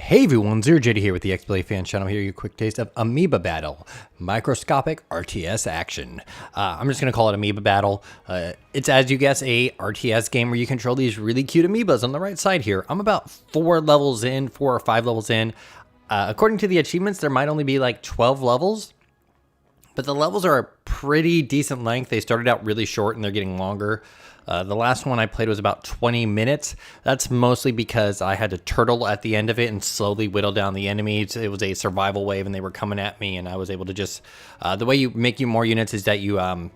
Hey everyone, Zero JD here with the XBLA fan channel. Here, your quick taste of Amoeba Battle, microscopic RTS action. I'm just gonna call it Amoeba Battle. It's, as you guess, a RTS game where you control these really cute amoebas. On the right side here, I'm about 4 or 5 levels in. According to the achievements, there might only be like 12 levels, but the levels are a pretty decent length. They started out really short and they're getting longer. The last one I played was about 20 minutes. That's mostly because I had to turtle at the end of it and slowly whittle down the enemies. It was a survival wave and they were coming at me, and I was able to just... the way you make more units is that you, I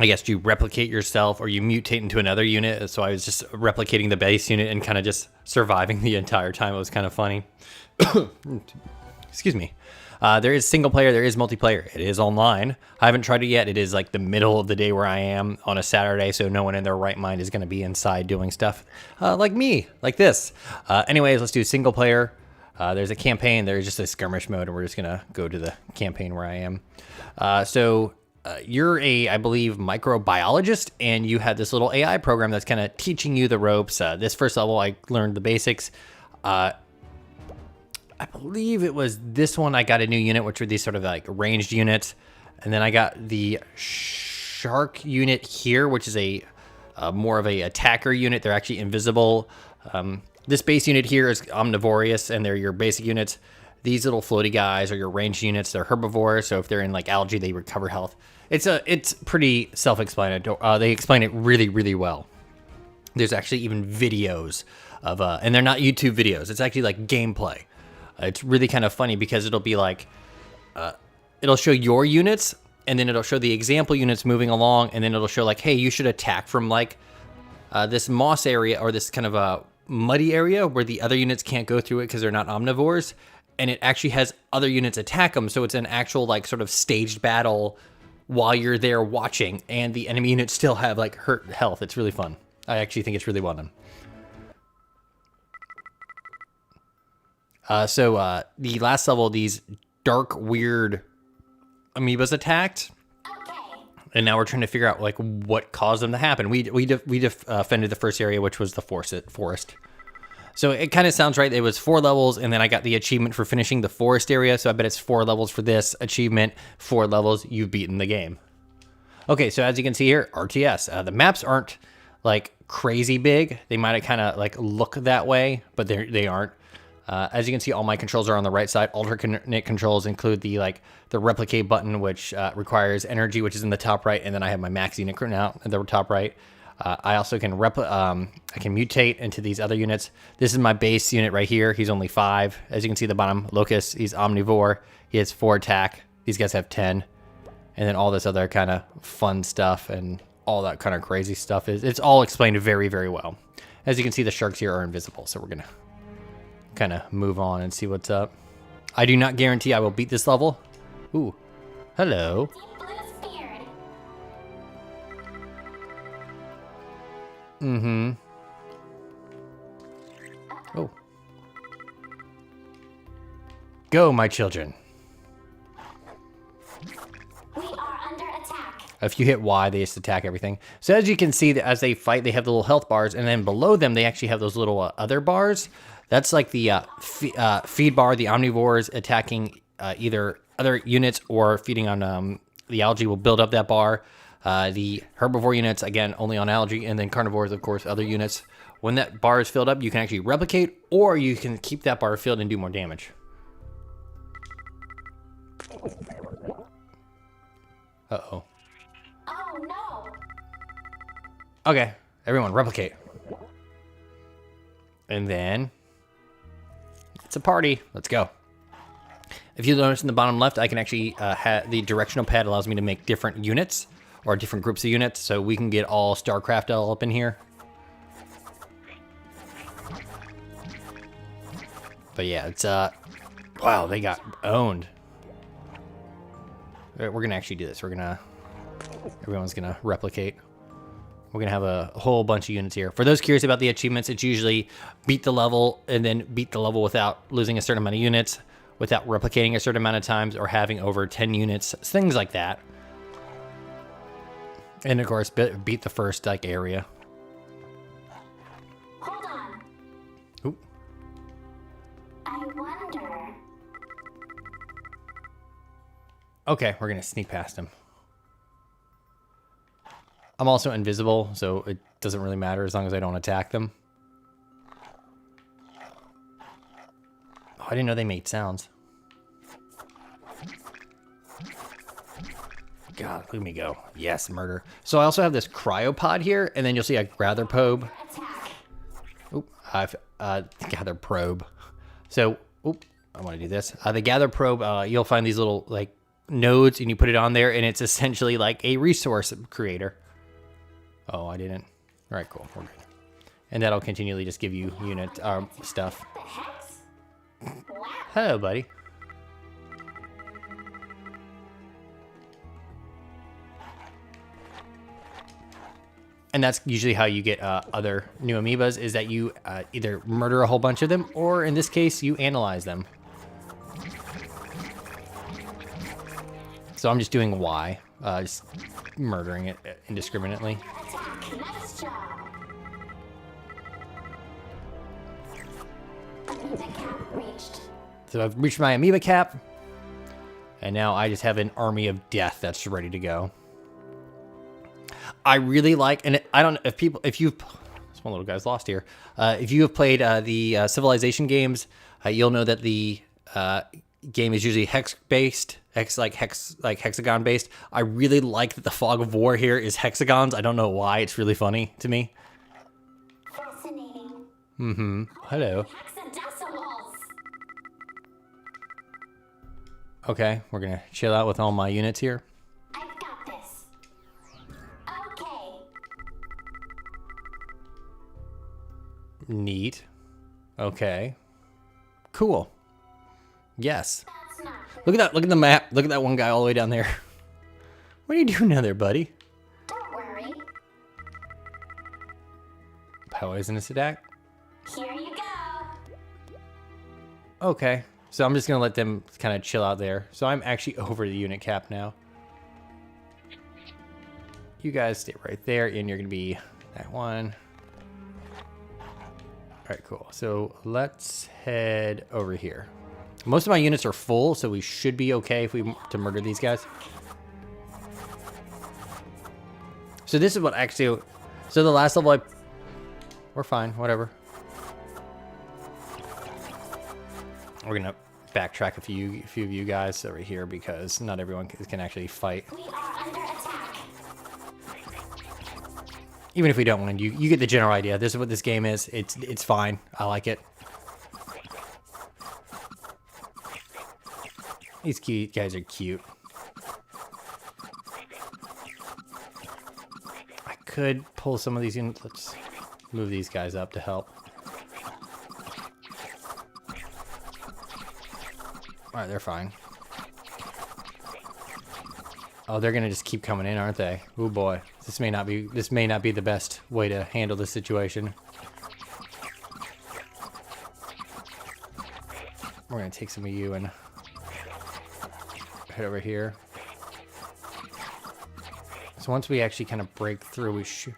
guess you replicate yourself or you mutate into another unit. So I was just replicating the base unit and kind of just surviving the entire time. It was kind of funny. Excuse me. There is single player, there is multiplayer. It is online. I haven't tried it yet. It is like the middle of the day where I am on a Saturday, so no one in their right mind is going to be inside doing stuff like me, like this. Anyways, let's do single player. There's a campaign. There's just a skirmish mode, and we're just going to go to the campaign where I am. You're a, I believe, microbiologist, and you had this little AI program that's kind of teaching you the ropes. This first level, I learned the basics. I believe it was this one I got a new unit, which were these sort of like ranged units. And then I got the shark unit here, which is a more of a attacker unit. They're actually invisible. This base unit here is omnivorous, and they're your basic units. These little floaty guys are your ranged units. They're herbivores, so if they're in like algae, they recover health. It's pretty self-explanatory. They explain it really, really well. There's actually even videos of, and they're not YouTube videos. It's actually like gameplay. It's really kind of funny because it'll be like, it'll show your units, and then it'll show the example units moving along, and then it'll show like, hey, you should attack from like this moss area or this kind of a muddy area where the other units can't go through it because they're not omnivores, and it actually has other units attack them, so it's an actual like sort of staged battle while you're there watching, and the enemy units still have like hurt health. It's really fun. I actually think it's really well done. The last level, these dark, weird amoebas attacked, and now we're trying to figure out like what caused them to happen. We defended the first area, which was the forest. So it kind of sounds right. It was 4 levels, and then I got the achievement for finishing the forest area. So I bet it's 4 levels for this achievement. 4 levels, you've beaten the game. Okay, so as you can see here, RTS. The maps aren't like crazy big. They might have kind of like look that way, but they aren't. As you can see, all my controls are on the right side. Alternate controls include the replicate button, which requires energy, which is in the top right, and then I have my max unit now at the top right. I also can I can mutate into these other units. This is my base unit right here. He's only 5. As you can see at the bottom, Locust, he's omnivore. He has 4 attack. These guys have 10. And then all this other kind of fun stuff and all that kind of crazy stuff. It's all explained very, very well. As you can see, the sharks here are invisible, so we're going to kind of move on and see what's up. I do not guarantee I will beat this level. Ooh, hello. Oh. Go, my children. We are under attack. If you hit Y, they just attack everything. So as you can see, as they fight, they have the little health bars, and then below them, they actually have those little other bars. That's like the feed bar. The omnivores attacking either other units or feeding on the algae will build up that bar. The herbivore units, again, only on algae, and then carnivores, of course, other units. When that bar is filled up, you can actually replicate, or you can keep that bar filled and do more damage. Uh-oh. Oh, no. Okay, everyone, replicate. And then... it's a party. Let's go. If you notice in the bottom left, I can actually have the directional pad allows me to make different units or different groups of units, so we can get all StarCraft all up in here. But yeah, it's wow, they got owned. We're gonna actually do this. Everyone's gonna replicate. We're going to have a whole bunch of units here. For those curious about the achievements, it's usually beat the level and then beat the level without losing a certain amount of units, without replicating a certain amount of times, or having over 10 units, things like that. And of course, beat the first like area. Hold on. Ooh. Okay, we're gonna sneak past him. I'm also invisible, so it doesn't really matter as long as I don't attack them. Oh, I didn't know they made sounds. God, look at me go. Yes, murder. So I also have this cryopod here, and then you'll see a gather probe. Oop, I've gather probe. So, oop, I want to do this. The gather probe, you'll find these little like nodes, and you put it on there, and it's essentially like a resource creator. Oh, I didn't. All right, cool. We're good. And that'll continually just give you unit stuff. Hello, buddy. And that's usually how you get other new amoebas, is that you either murder a whole bunch of them, or in this case, you analyze them. So I'm just doing Y, just murdering it indiscriminately. Nice job. Amoeba cap reached. So I've reached my amoeba cap, and now I just have an army of death that's ready to go. I really like, and I don't know if you've, this one little guy's lost here. If you have played the Civilization games, you'll know that the game is usually hex based, hexagon based. I really like that the fog of war here is hexagons. I don't know why. It's really funny to me. Fascinating. Mm-hmm. Hello. Hexadecimals. Okay, we're gonna chill out with all my units here. I've got this. Okay. Neat. Okay. Cool. Yes. That's not good. Look at that. Look at the map. Look at that one guy all the way down there. What are you doing down there, buddy? Don't worry. Poisonous attack. Here you go. Okay. So I'm just gonna let them kind of chill out there. So I'm actually over the unit cap now. You guys stay right there, and you're gonna be that one. All right, cool. So let's head over here. Most of my units are full, so we should be okay if we to murder these guys. So this is what actually. So the last level, we're fine. Whatever. We're gonna backtrack a few of you guys over here because not everyone can actually fight. We are under attack. Even if we don't win, you get the general idea. This is what this game is. It's fine. I like it. These cute guys are cute. I could pull some of these in. Let's move these guys up to help. All right, they're fine. Oh, they're gonna just keep coming in, aren't they? Oh boy, this may not be the best way to handle this situation. We're gonna take some of you and head over here. So once we actually kind of break through, we should.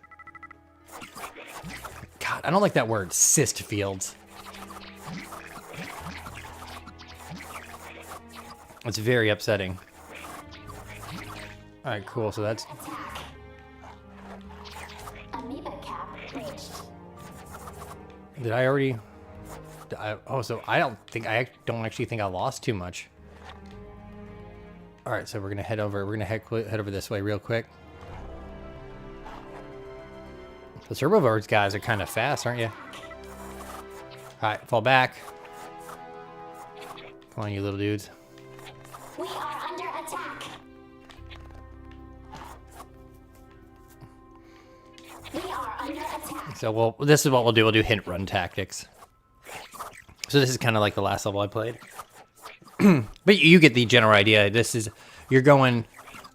God, I don't like that word, cyst fields. It's very upsetting. All right, cool. So that's. Attack. Amoeba cap reached. Did I already? Oh, so I don't actually think I lost too much. All right, so we're gonna head over. We're gonna head over this way real quick. The Herbivores guys are kind of fast, aren't you? All right, fall back. Come on, you little dudes. We are under attack. We are under attack. So this is what we'll do. We'll do hint run tactics. So this is kind of like the last level I played. But you get the general idea. This is you're going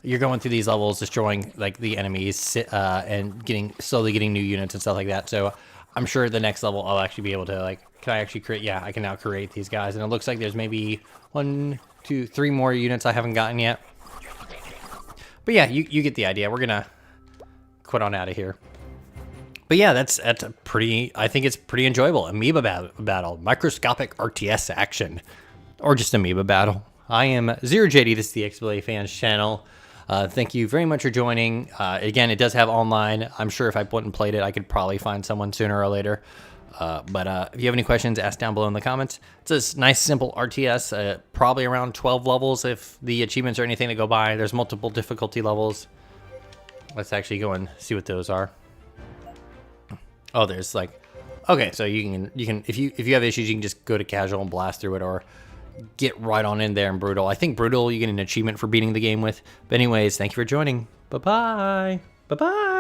through these levels, destroying like the enemies, and slowly getting new units and stuff like that. So I'm sure the next level I'll actually be able to like. Can I actually create? Yeah, I can now create these guys, and it looks like there's maybe 1, 2, 3 more units I haven't gotten yet. But yeah, you get the idea. We're gonna quit on out of here. But yeah, that's a pretty. I think it's pretty enjoyable. Amoeba battle, microscopic RTS action, or just amoeba battle. I am Zero JD. This is the XBLA Fans channel. Thank you very much for joining. Again, it does have online. I'm sure if I went and played it, I could probably find someone sooner or later. But if you have any questions, ask down below in the comments. It's a nice, simple RTS, probably around 12 levels if the achievements are anything to go by. There's multiple difficulty levels. Let's actually go and see what those are. Oh, there's like, okay, so you can if you have issues, you can just go to casual and blast through it, or get right on in there in brutal. I think brutal you get an achievement for beating the game with. But anyways, thank you for joining. Bye bye. Bye bye.